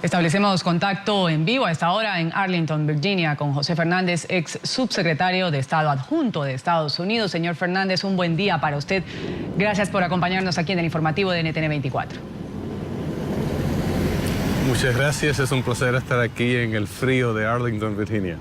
Establecemos contacto en vivo a esta hora en Arlington, Virginia, con José Fernández, ex subsecretario de Estado adjunto de Estados Unidos. Señor Fernández, un buen día para usted. Gracias por acompañarnos aquí en el informativo de NTN 24. Muchas gracias, es un placer estar aquí en el frío de Arlington, Virginia.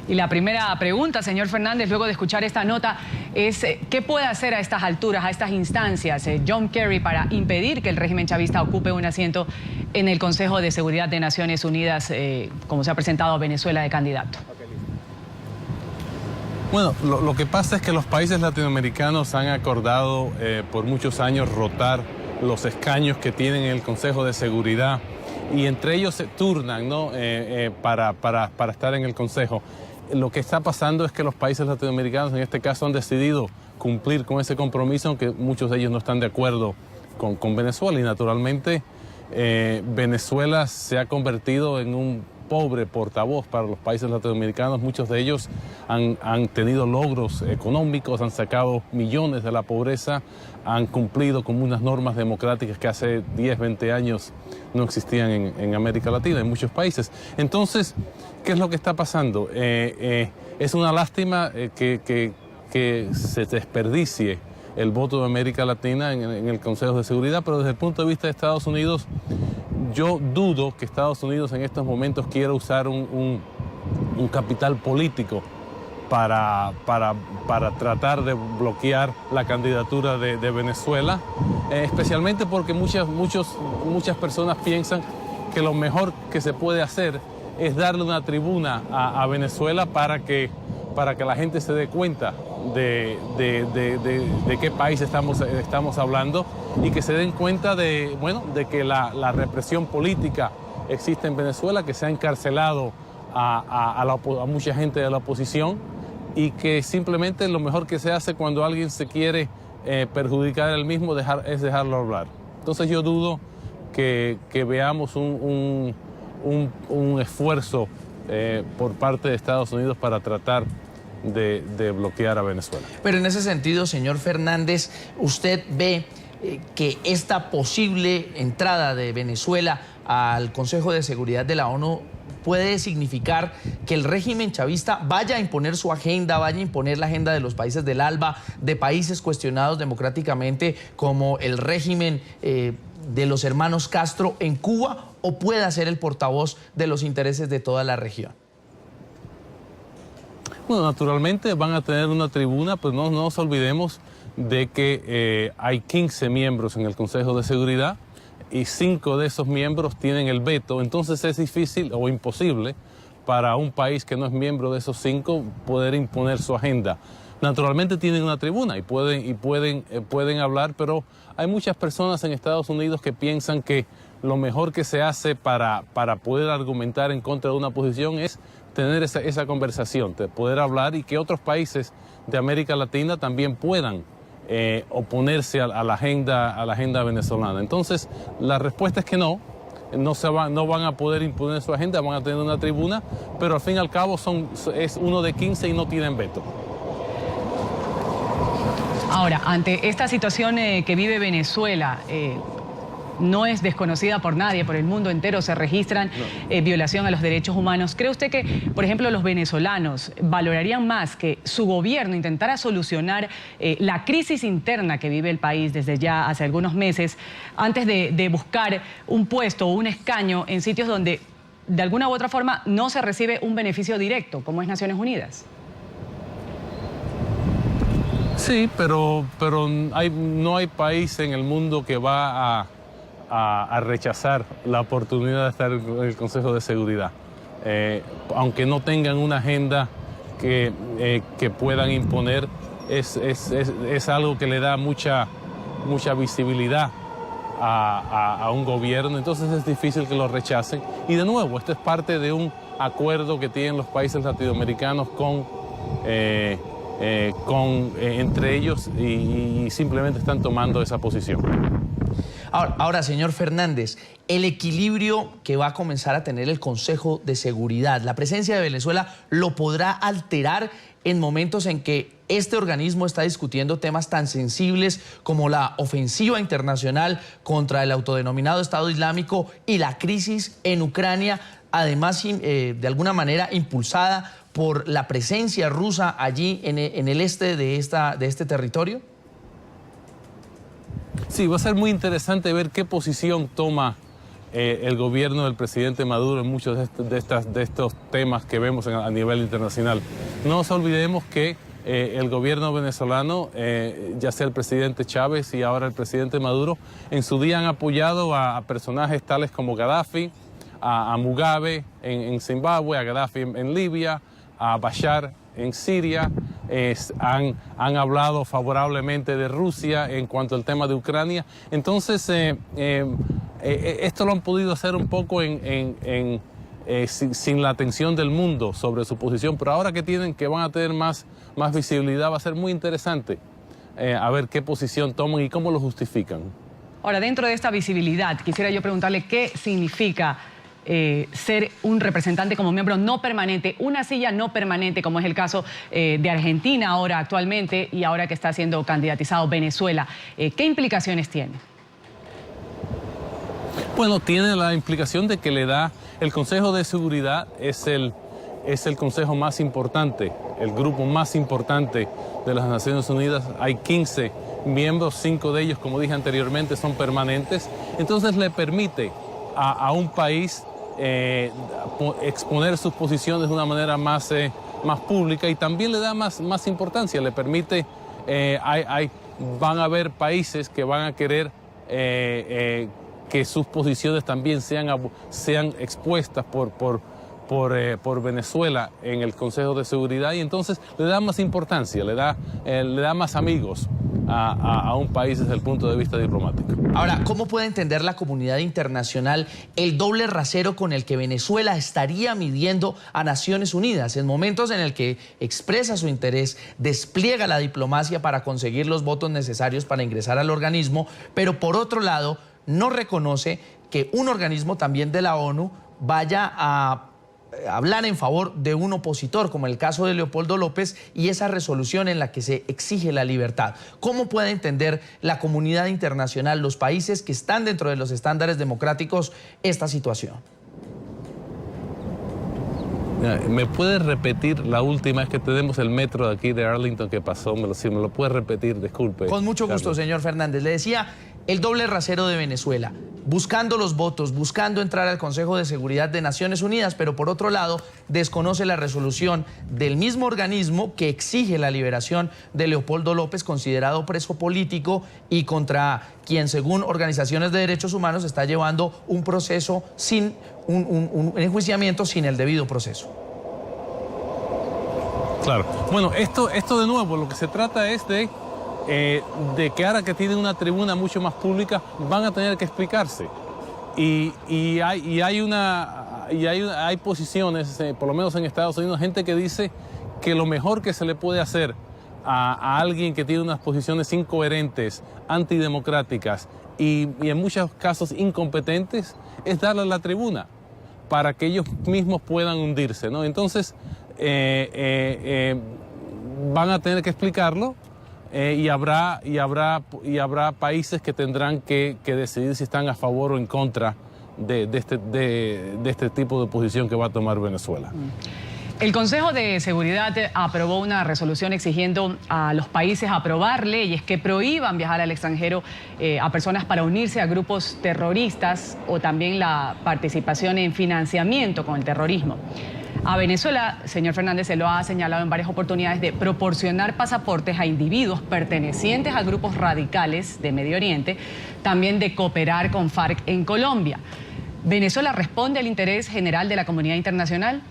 Y la primera pregunta, señor Fernández, luego de escuchar esta nota, es ¿qué puede hacer a estas alturas, a estas instancias, John Kerry para impedir que el régimen chavista ocupe un asiento en el Consejo de Seguridad de Naciones Unidas, como se ha presentado a Venezuela de candidato? Bueno, lo que pasa es que los países latinoamericanos han acordado por muchos años rotar los escaños que tienen en el Consejo de Seguridad y entre ellos se turnan, ¿no? para estar en el Consejo. Lo que está pasando es que los países latinoamericanos en este caso han decidido cumplir con ese compromiso, aunque muchos de ellos no están de acuerdo con Venezuela. Y naturalmente Venezuela se ha convertido en un pobre portavoz para los países latinoamericanos. Muchos de ellos han tenido logros económicos, han sacado millones de la pobreza, han cumplido con unas normas democráticas que hace 10, 20 años no existían en América Latina, en muchos países. Entonces, ¿qué es lo que está pasando? Es una lástima que se desperdicie el voto de América Latina en el Consejo de Seguridad, pero desde el punto de vista de Estados Unidos, yo dudo que Estados Unidos en estos momentos quiera usar un capital político para tratar de bloquear la candidatura de Venezuela, especialmente porque muchas personas piensan que lo mejor que se puede hacer es darle una tribuna a Venezuela para que la gente se dé cuenta de qué país estamos hablando y que se den cuenta de que la represión política existe en Venezuela, que se ha encarcelado a mucha gente de la oposición y que simplemente lo mejor que se hace cuando alguien se quiere perjudicar a él mismo es dejarlo hablar. Entonces yo dudo que veamos un esfuerzo por parte de Estados Unidos para tratar de bloquear a Venezuela. Pero en ese sentido, señor Fernández, ¿usted ve que esta posible entrada de Venezuela al Consejo de Seguridad de la ONU puede significar que el régimen chavista vaya a imponer su agenda, vaya a imponer la agenda de los países del ALBA, de países cuestionados democráticamente como el régimen de los hermanos Castro en Cuba, o pueda ser el portavoz de los intereses de toda la región? Bueno, naturalmente van a tener una tribuna, pues no nos olvidemos de que hay 15 miembros en el Consejo de Seguridad y 5 de esos miembros tienen el veto, entonces es difícil o imposible para un país que no es miembro de esos 5 poder imponer su agenda. Naturalmente tienen una tribuna y pueden hablar, pero hay muchas personas en Estados Unidos que piensan que lo mejor que se hace para poder argumentar en contra de una posición es tener esa conversación, de poder hablar y que otros países de América Latina también puedan oponerse a la agenda venezolana. Entonces, la respuesta es que no van a poder imponer su agenda, van a tener una tribuna, pero al fin y al cabo es uno de 15 y no tienen veto. Ahora, ante esta situación que vive Venezuela, no es desconocida por nadie, por el mundo entero se registran violación a los derechos humanos. ¿Cree usted que, por ejemplo, los venezolanos valorarían más que su gobierno intentara solucionar la crisis interna que vive el país desde ya hace algunos meses, antes de buscar un puesto o un escaño en sitios donde de alguna u otra forma no se recibe un beneficio directo, como es Naciones Unidas? Sí, pero no hay país en el mundo que va a rechazar la oportunidad de estar en el Consejo de Seguridad, aunque no tengan una agenda que puedan imponer, es algo que le da mucha visibilidad a un gobierno, entonces es difícil que lo rechacen. Y de nuevo, esto es parte de un acuerdo que tienen los países latinoamericanos entre ellos y simplemente están tomando esa posición. Ahora, señor Fernández, el equilibrio que va a comenzar a tener el Consejo de Seguridad, la presencia de Venezuela lo podrá alterar en momentos en que este organismo está discutiendo temas tan sensibles como la ofensiva internacional contra el autodenominado Estado Islámico y la crisis en Ucrania, además de alguna manera impulsada por la presencia rusa allí en el este de este territorio? Sí, va a ser muy interesante ver qué posición toma el gobierno del presidente Maduro en muchos de estos temas que vemos a nivel internacional. No nos olvidemos que el gobierno venezolano, ya sea el presidente Chávez y ahora el presidente Maduro, en su día han apoyado a personajes tales como Gaddafi, a Mugabe en Zimbabue, a Gaddafi en Libia, a Bashar en Siria, han hablado favorablemente de Rusia en cuanto al tema de Ucrania. Entonces, esto lo han podido hacer un poco sin la atención del mundo sobre su posición, pero ahora que van a tener más visibilidad, va a ser muy interesante a ver qué posición toman y cómo lo justifican. Ahora, dentro de esta visibilidad, quisiera yo preguntarle qué significa ser un representante como miembro no permanente, una silla no permanente, como es el caso de Argentina ahora actualmente y ahora que está siendo candidatizado Venezuela. ¿Qué implicaciones tiene? Bueno, tiene la implicación de que le da el Consejo de Seguridad, es el consejo más importante, el grupo más importante de las Naciones Unidas. Hay 15 miembros, 5 de ellos, como dije anteriormente, son permanentes. Entonces le permite a un país exponer sus posiciones de una manera más pública y también le da más importancia, le permite, van a haber países que van a querer que sus posiciones también sean expuestas por Venezuela en el Consejo de Seguridad, y entonces le da más importancia, le da más amigos a un país desde el punto de vista diplomático. Ahora, ¿cómo puede entender la comunidad internacional el doble rasero con el que Venezuela estaría midiendo a Naciones Unidas en momentos en el que expresa su interés, despliega la diplomacia para conseguir los votos necesarios para ingresar al organismo, pero por otro lado no reconoce que un organismo también de la ONU vaya a hablar en favor de un opositor, como el caso de Leopoldo López, y esa resolución en la que se exige la libertad? ¿Cómo puede entender la comunidad internacional, los países que están dentro de los estándares democráticos, esta situación? ¿Me puedes repetir la última vez que tenemos el metro de aquí de Arlington que pasó? Si me lo puedes repetir, disculpe. Con mucho gusto, Carlos. señor Fernández. Le decía, el doble rasero de Venezuela, buscando los votos, buscando entrar al Consejo de Seguridad de Naciones Unidas, pero por otro lado desconoce la resolución del mismo organismo que exige la liberación de Leopoldo López, considerado preso político y contra quien, según organizaciones de derechos humanos, está llevando un proceso sin un enjuiciamiento sin el debido proceso. Claro. Bueno, esto de nuevo, lo que se trata es de que ahora que tienen una tribuna mucho más pública, van a tener que explicarse. Y hay posiciones, por lo menos en Estados Unidos, gente que dice que lo mejor que se le puede hacer a alguien que tiene unas posiciones incoherentes, antidemocráticas y en muchos casos incompetentes, es darle la tribuna para que ellos mismos puedan hundirse, ¿no? Entonces, van a tener que explicarlo. Y habrá países que tendrán que decidir si están a favor o en contra de este tipo de posición que va a tomar Venezuela. El Consejo de Seguridad aprobó una resolución exigiendo a los países aprobar leyes que prohíban viajar al extranjero a personas para unirse a grupos terroristas o también la participación en financiamiento con el terrorismo. A Venezuela, señor Fernández, se lo ha señalado en varias oportunidades de proporcionar pasaportes a individuos pertenecientes a grupos radicales de Medio Oriente, también de cooperar con FARC en Colombia. ¿Venezuela responde al interés general de la comunidad internacional?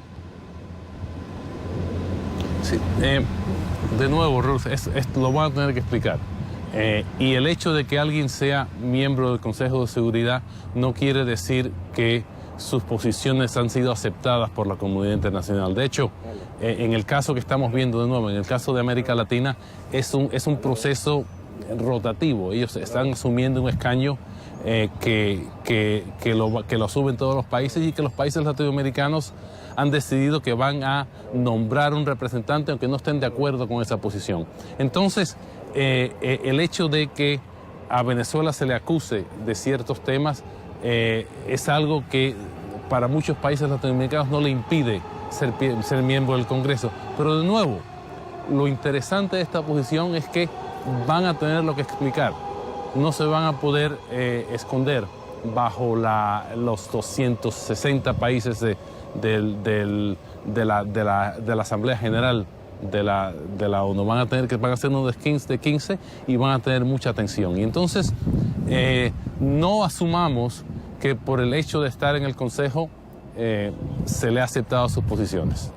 Sí, de nuevo, Ruth, lo van a tener que explicar. Y el hecho de que alguien sea miembro del Consejo de Seguridad no quiere decir que sus posiciones han sido aceptadas por la comunidad internacional. De hecho, en el caso que estamos viendo de nuevo, en el caso de América Latina, es un proceso rotativo. Ellos están asumiendo un escaño que lo asumen todos los países y que los países latinoamericanos han decidido que van a nombrar un representante aunque no estén de acuerdo con esa posición. Entonces, el hecho de que a Venezuela se le acuse de ciertos temas es algo que para muchos países latinoamericanos no le impide ser miembro del Congreso. Pero de nuevo, lo interesante de esta posición es que van a tener lo que explicar. No se van a poder esconder bajo los 260 países de la Asamblea General de la ONU. Van a ser unos de 15 y van a tener mucha atención. Y entonces no asumamos que por el hecho de estar en el Consejo se le ha aceptado sus posiciones.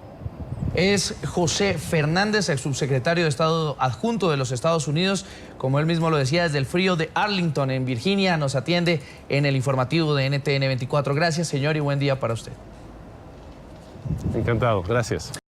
Es José Fernández, el subsecretario de Estado adjunto de los Estados Unidos. Como él mismo lo decía, desde el frío de Arlington, en Virginia, nos atiende en el informativo de NTN 24. Gracias, señor, y buen día para usted. Encantado, gracias.